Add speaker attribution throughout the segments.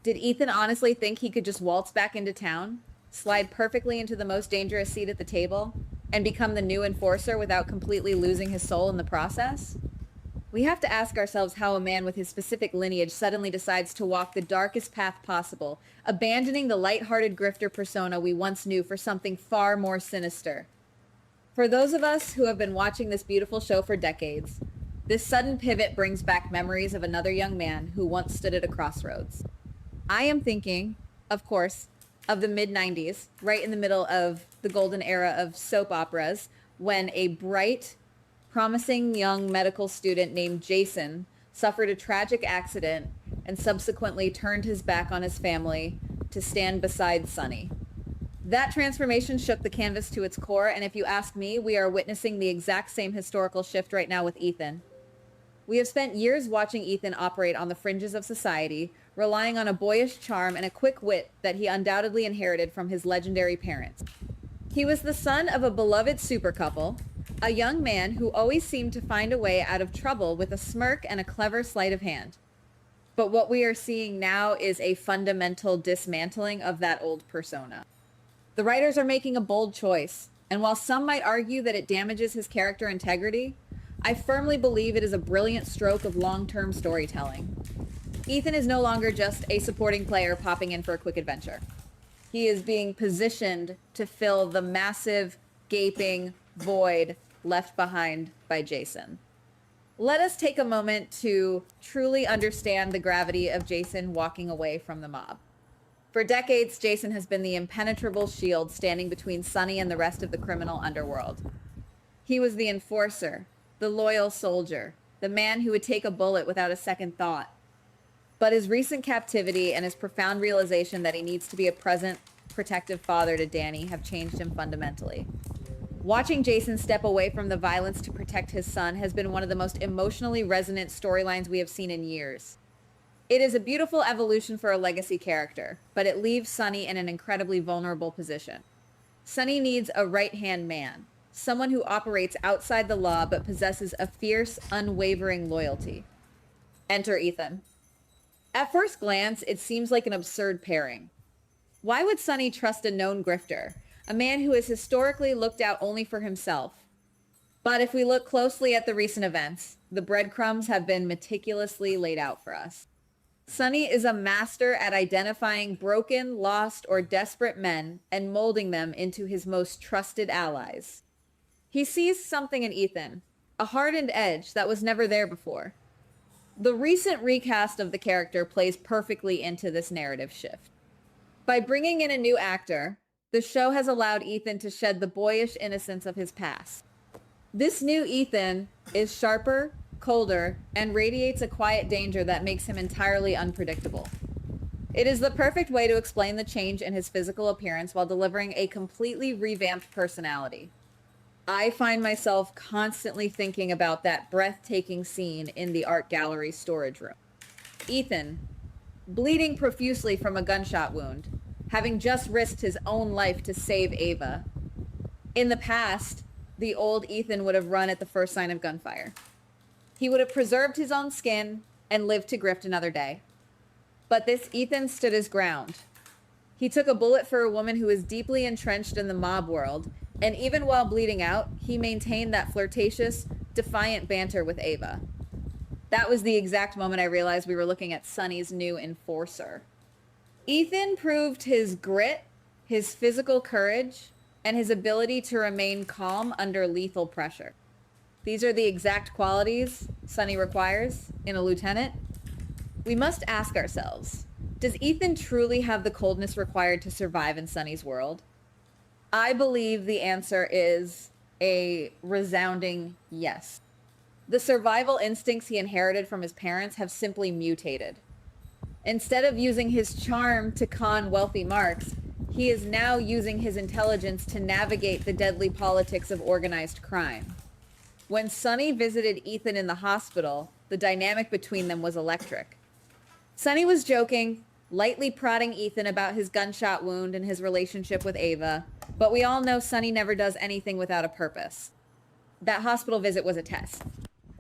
Speaker 1: Did Ethan honestly think he could just waltz back into town, slide perfectly into the most dangerous seat at the table, and become the new enforcer without completely losing his soul in the process? We have to ask ourselves how a man with his specific lineage suddenly decides to walk the darkest path possible, abandoning the light-hearted grifter persona we once knew for something far more sinister. For those of us who have been watching this beautiful show for decades, this sudden pivot brings back memories of another young man who once stood at a crossroads. I am thinking, of course, of the mid-90s, right in the middle of the golden era of soap operas, when a bright, promising young medical student named Jason suffered a tragic accident and subsequently turned his back on his family to stand beside Sunny. That transformation shook the canvas to its core, and if you ask me, we are witnessing the exact same historical shift right now with Ethan. We have spent years watching Ethan operate on the fringes of society, relying on a boyish charm and a quick wit that he undoubtedly inherited from his legendary parents. He was the son of a beloved super couple, a young man who always seemed to find a way out of trouble with a smirk and a clever sleight of hand. But what we are seeing now is a fundamental dismantling of that old persona. The writers are making a bold choice, and while some might argue that it damages his character integrity, I firmly believe it is a brilliant stroke of long-term storytelling. Ethan is no longer just a supporting player popping in for a quick adventure. He is being positioned to fill the massive, gaping void left behind by Jason. Let us take a moment to truly understand the gravity of Jason walking away from the mob. For decades, Jason has been the impenetrable shield standing between Sunny and the rest of the criminal underworld. He was the enforcer, the loyal soldier, the man who would take a bullet without a second thought. But his recent captivity and his profound realization that he needs to be a present, protective father to Danny have changed him fundamentally. Watching Jason step away from the violence to protect his son has been one of the most emotionally resonant storylines we have seen in years. It is a beautiful evolution for a legacy character, but it leaves Sunny in an incredibly vulnerable position. Sunny needs a right-hand man, someone who operates outside the law but possesses a fierce, unwavering loyalty. Enter Ethan. At first glance, it seems like an absurd pairing. Why would Sunny trust a known grifter, a man who has historically looked out only for himself? But if we look closely at the recent events, the breadcrumbs have been meticulously laid out for us. Sunny is a master at identifying broken, lost, or desperate men and molding them into his most trusted allies. He sees something in Ethan, a hardened edge that was never there before. The recent recast of the character plays perfectly into this narrative shift. By bringing in a new actor, the show has allowed Ethan to shed the boyish innocence of his past. This new Ethan is sharper, colder, and radiates a quiet danger that makes him entirely unpredictable. It is the perfect way to explain the change in his physical appearance while delivering a completely revamped personality. I find myself constantly thinking about that breathtaking scene in the art gallery storage room. Ethan, bleeding profusely from a gunshot wound, having just risked his own life to save Ava. In the past, the old Ethan would have run at the first sign of gunfire. He would have preserved his own skin and lived to grift another day. But this Ethan stood his ground. He took a bullet for a woman who was deeply entrenched in the mob world, and even while bleeding out, he maintained that flirtatious, defiant banter with Ava. That was the exact moment I realized we were looking at Sunny's new enforcer. Ethan proved his grit, his physical courage, and his ability to remain calm under lethal pressure. These are the exact qualities Sunny requires in a lieutenant. We must ask ourselves, does Ethan truly have the coldness required to survive in Sunny's world? I believe the answer is a resounding yes. The survival instincts he inherited from his parents have simply mutated. Instead of using his charm to con wealthy marks, he is now using his intelligence to navigate the deadly politics of organized crime. When Sunny visited Ethan in the hospital, the dynamic between them was electric. Sunny was joking, lightly prodding Ethan about his gunshot wound and his relationship with Ava, but we all know Sunny never does anything without a purpose. That hospital visit was a test.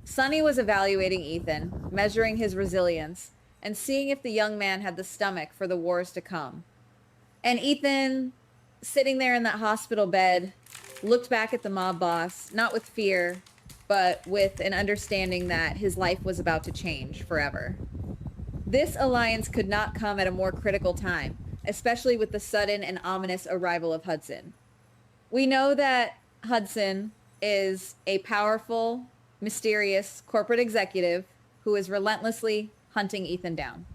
Speaker 1: Sunny was evaluating Ethan, measuring his resilience, and seeing if the young man had the stomach for the wars to come. And Ethan, sitting there in that hospital bed, looked back at the mob boss, not with fear, but with an understanding that his life was about to change forever. This alliance could not come at a more critical time, especially with the sudden and ominous arrival of Hudson. We know that Hudson is a powerful, mysterious corporate executive who is relentlessly hunting Ethan down.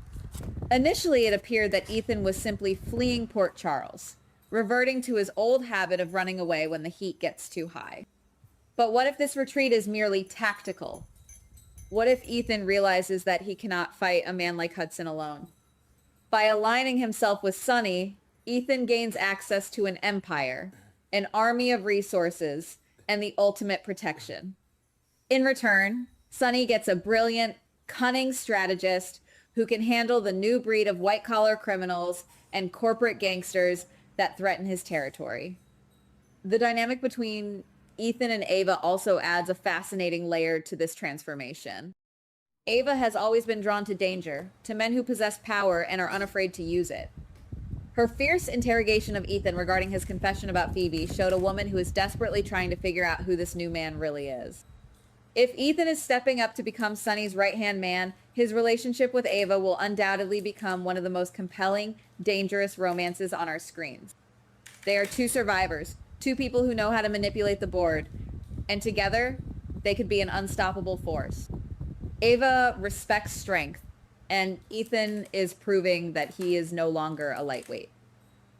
Speaker 1: Initially, it appeared that Ethan was simply fleeing Port Charles, reverting to his old habit of running away when the heat gets too high. But what if this retreat is merely tactical? What if Ethan realizes that he cannot fight a man like Hudson alone? By aligning himself with Sonny, Ethan gains access to an empire, an army of resources, and the ultimate protection. In return, Sonny gets a brilliant, cunning strategist who can handle the new breed of white-collar criminals and corporate gangsters that threaten his territory. The dynamic between Ethan and Ava also adds a fascinating layer to this transformation. Ava has always been drawn to danger, to men who possess power and are unafraid to use it. Her fierce interrogation of Ethan regarding his confession about Phoebe showed a woman who is desperately trying to figure out who this new man really is. If Ethan is stepping up to become Sonny's right-hand man, his relationship with Ava will undoubtedly become one of the most compelling, dangerous romances on our screens. They are two survivors, two people who know how to manipulate the board, and together, they could be an unstoppable force. Ava respects strength, and Ethan is proving that he is no longer a lightweight.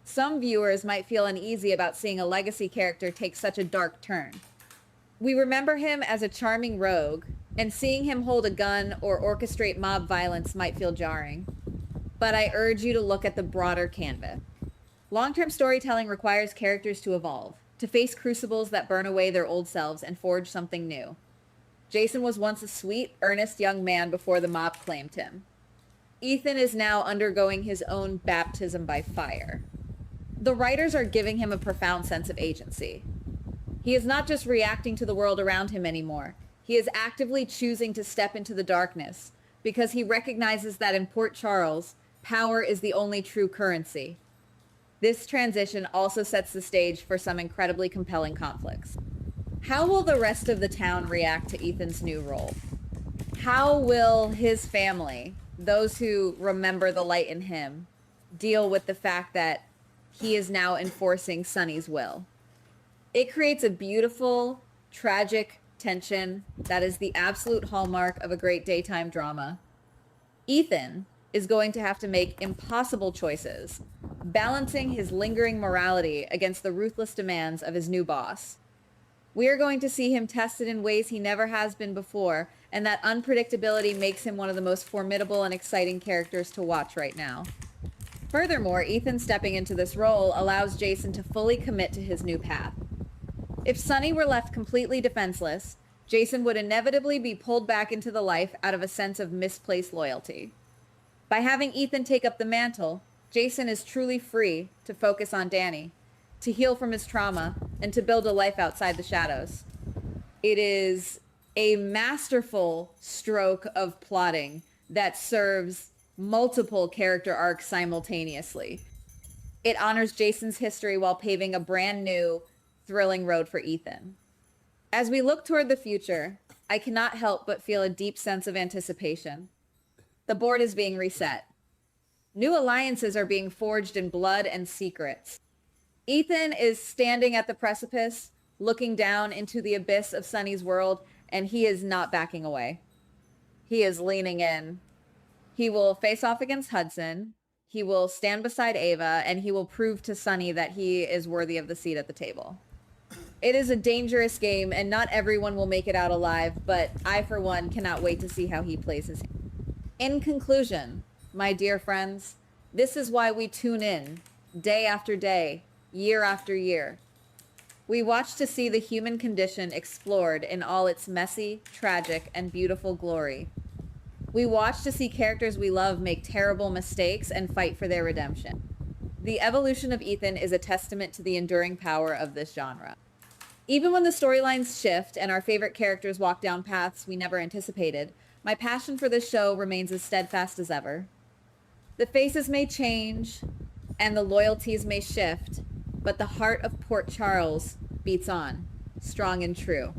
Speaker 1: Some viewers might feel uneasy about seeing a legacy character take such a dark turn. We remember him as a charming rogue, and seeing him hold a gun or orchestrate mob violence might feel jarring. But I urge you to look at the broader canvas. Long-term storytelling requires characters to evolve, to face crucibles that burn away their old selves and forge something new. Jason was once a sweet, earnest young man before the mob claimed him. Ethan is now undergoing his own baptism by fire. The writers are giving him a profound sense of agency. He is not just reacting to the world around him anymore. He is actively choosing to step into the darkness because he recognizes that in Port Charles, power is the only true currency. This transition also sets the stage for some incredibly compelling conflicts. How will the rest of the town react to Ethan's new role? How will his family, those who remember the light in him, deal with the fact that he is now enforcing Sonny's will? It creates a beautiful, tragic tension that is the absolute hallmark of a great daytime drama. Ethan is going to have to make impossible choices, balancing his lingering morality against the ruthless demands of his new boss. We are going to see him tested in ways he never has been before, and that unpredictability makes him one of the most formidable and exciting characters to watch right now. Furthermore, Ethan stepping into this role allows Jason to fully commit to his new path. If Sonny were left completely defenseless, Jason would inevitably be pulled back into the life out of a sense of misplaced loyalty. By having Ethan take up the mantle, Jason is truly free to focus on Danny, to heal from his trauma, and to build a life outside the shadows. It is a masterful stroke of plotting that serves multiple character arcs simultaneously. It honors Jason's history while paving a brand new, thrilling road for Ethan. As we look toward the future, I cannot help but feel a deep sense of anticipation. The board is being reset. New alliances are being forged in blood and secrets. Ethan is standing at the precipice, looking down into the abyss of Sonny's world, and he is not backing away. He is leaning in. He will face off against Hudson. He will stand beside Ava, and he will prove to Sonny that he is worthy of the seat at the table. It is a dangerous game, and not everyone will make it out alive, but I, for one, cannot wait to see how he plays his game. In conclusion, my dear friends, this is why we tune in, day after day, year after year. We watch to see the human condition explored in all its messy, tragic, and beautiful glory. We watch to see characters we love make terrible mistakes and fight for their redemption. The evolution of Ethan is a testament to the enduring power of this genre. Even when the storylines shift and our favorite characters walk down paths we never anticipated, My passion for this show remains as steadfast as ever. The faces may change and the loyalties may shift, but the heart of Port Charles beats on, strong and true.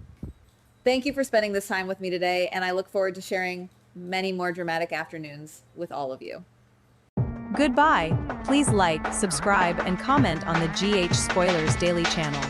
Speaker 1: Thank you for spending this time with me today, and I look forward to sharing many more dramatic afternoons with all of you.
Speaker 2: Goodbye. Please like, subscribe, and comment on the GH Spoilers Daily channel.